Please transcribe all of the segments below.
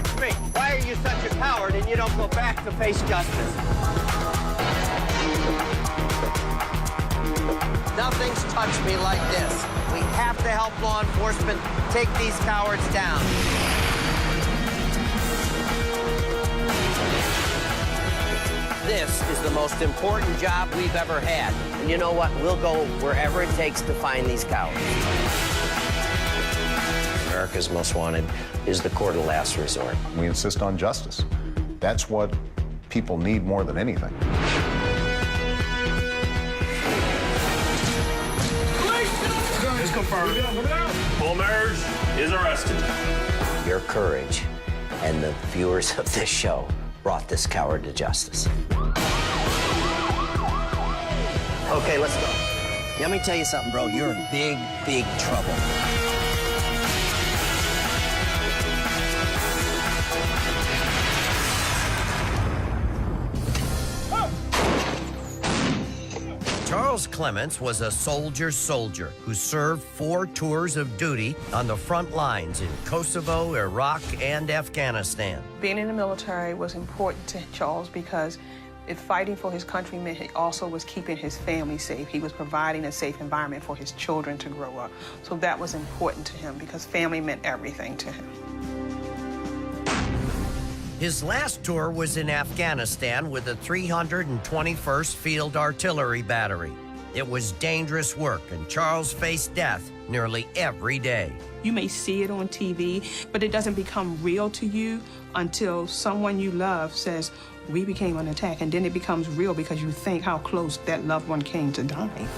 touch me? Why are you such a coward and you don't go back to face justice? Nothing's touched me like this. We have to help law enforcement take these cowards down. This is the most important job we've ever had. And you know what? We'll go wherever it takes to find these cowards. America's Most Wanted is the court of last resort. We insist on justice. That's what people need more than anything. It's confirmed. Bulmerge is arrested. Your courage and the viewers of this show brought this coward to justice. Okay, let's go. Let me tell you something, bro. You're in big, big trouble. Charles Clements was a soldier who served 4 tours of duty on the front lines in Kosovo, Iraq, and Afghanistan. Being in the military was important to Charles because if fighting for his country meant he also was keeping his family safe. He was providing a safe environment for his children to grow up. So that was important to him because family meant everything to him. His last tour was in Afghanistan with the 321st Field Artillery Battery. It was dangerous work, and Charles faced death nearly every day. You may see it on TV, but it doesn't become real to you until someone you love says, we became an attack, and then it becomes real because you think how close that loved one came to dying.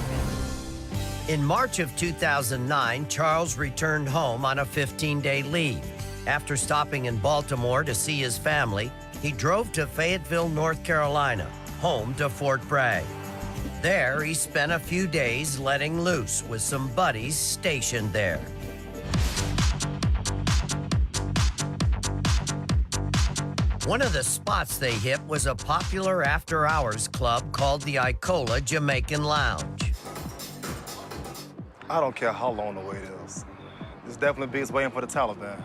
In March of 2009, Charles returned home on a 15-day leave. After stopping in Baltimore to see his family, he drove to Fayetteville, North Carolina, home to Fort Bragg. There, he spent a few days letting loose with some buddies stationed there. One of the spots they hit was a popular after-hours club called the Icola Jamaican Lounge. I don't care how long the wait is. It's definitely beats waiting for the Taliban.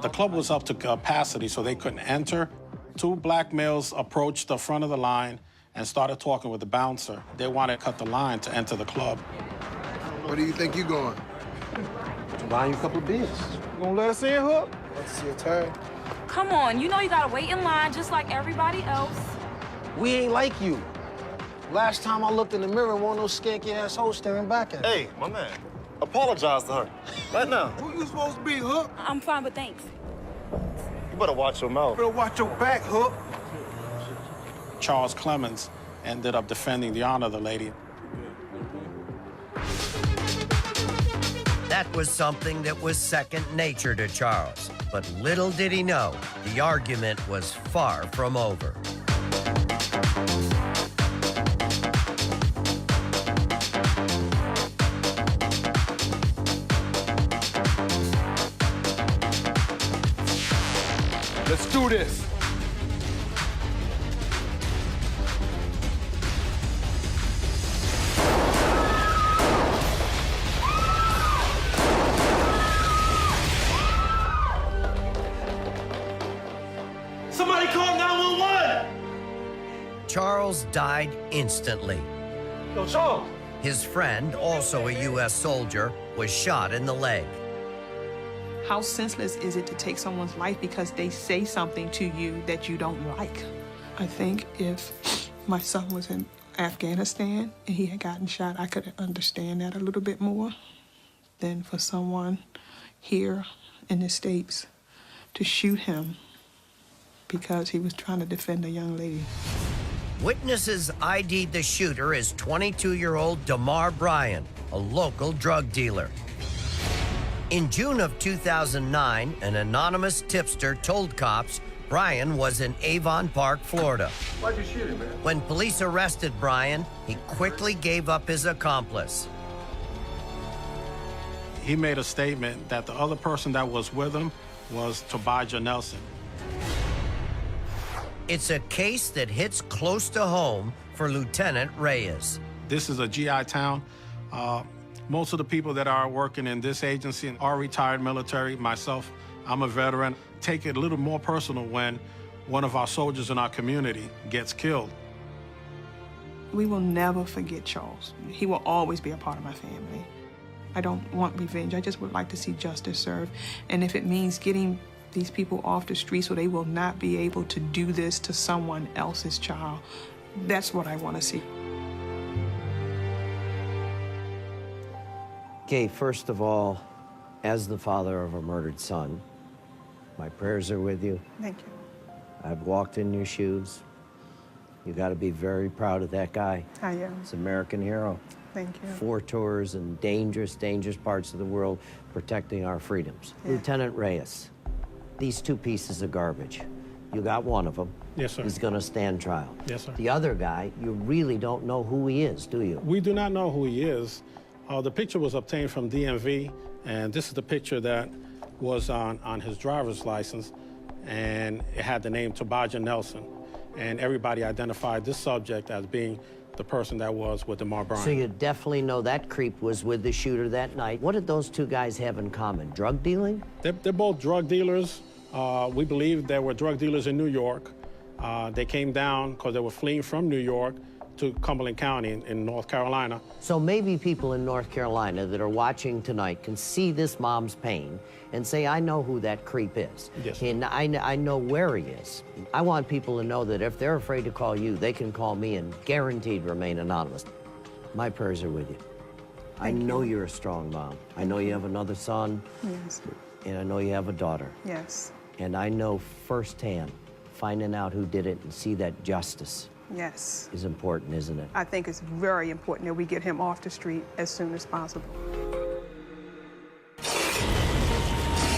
The club was up to capacity, so they couldn't enter. 2 black males approached the front of the line and started talking with the bouncer. They wanted to cut the line to enter the club. Where do you think you're going? To buy you a couple of beers. You gonna let us in, Hook? Let's see your turn. Come on, you know you gotta wait in line just like everybody else. We ain't like you. Last time I looked in the mirror, one of those skanky ass hoes staring back at me. Hey, my man, apologize to her. Right now. Who you supposed to be, Hook? I'm fine, but thanks. You better watch your mouth. Better watch your back, Hook. Charles Clements ended up defending the honor of the lady. That was something that was second nature to Charles. But little did he know, the argument was far from over. Let's do this. Somebody call 911! Charles died instantly. Yo, Charles. His friend, also a U.S. soldier, was shot in the leg. How senseless is it to take someone's life because they say something to you that you don't like? I think if my son was in Afghanistan and he had gotten shot, I could understand that a little bit more than for someone here in the States to shoot him because he was trying to defend a young lady. Witnesses ID'd the shooter as 22-year-old Damar Bryan, a local drug dealer. In June of 2009, an anonymous tipster told cops Bryan was in Avon Park, Florida. Why'd you shoot him, man? When police arrested Bryan, he quickly gave up his accomplice. He made a statement that the other person that was with him was Tobijah Nelson. It's a case that hits close to home for Lieutenant Reyes. This is a GI town. Most of the people that are working in this agency are retired military, myself I'm a veteran. Take it a little more personal when one of our soldiers in our community gets killed. We will never forget Charles. He will always be a part of my family. I don't want revenge. I just would like to see justice served. And if it means getting these people off the street so they will not be able to do this to someone else's child, that's what I want to see. Okay, first of all, as the father of a murdered son, my prayers are with you. Thank you. I've walked in your shoes. You got to be very proud of that guy. I am. He's an American hero. Thank you. 4 tours in dangerous, dangerous parts of the world protecting our freedoms. Yeah. Lieutenant Reyes, these 2 pieces of garbage, you got one of them. Yes, sir. He's going to stand trial. Yes, sir. The other guy, you really don't know who he is, do you? We do not know who he is. The picture was obtained from DMV, and this is the picture that was on his driver's license, and it had the name Tobaja Nelson. And everybody identified this subject as being the person that was with DeMar Bryant. So you definitely know that creep was with the shooter that night. What did those 2 guys have in common? Drug dealing? They're both drug dealers. We believe there were drug dealers in New York. They came down because they were fleeing from New York to Cumberland County in North Carolina. So maybe people in North Carolina that are watching tonight can see this mom's pain and say, I know who that creep is. Yes. And I know where he is. I want people to know that if they're afraid to call you, they can call me and guaranteed remain anonymous. My prayers are with you. I know you're a strong mom. I know you have another son. Yes. And I know you have a daughter. Yes. And I know firsthand, finding out who did it and see that justice Yes. is important, isn't it? I think it's very important that we get him off the street as soon as possible.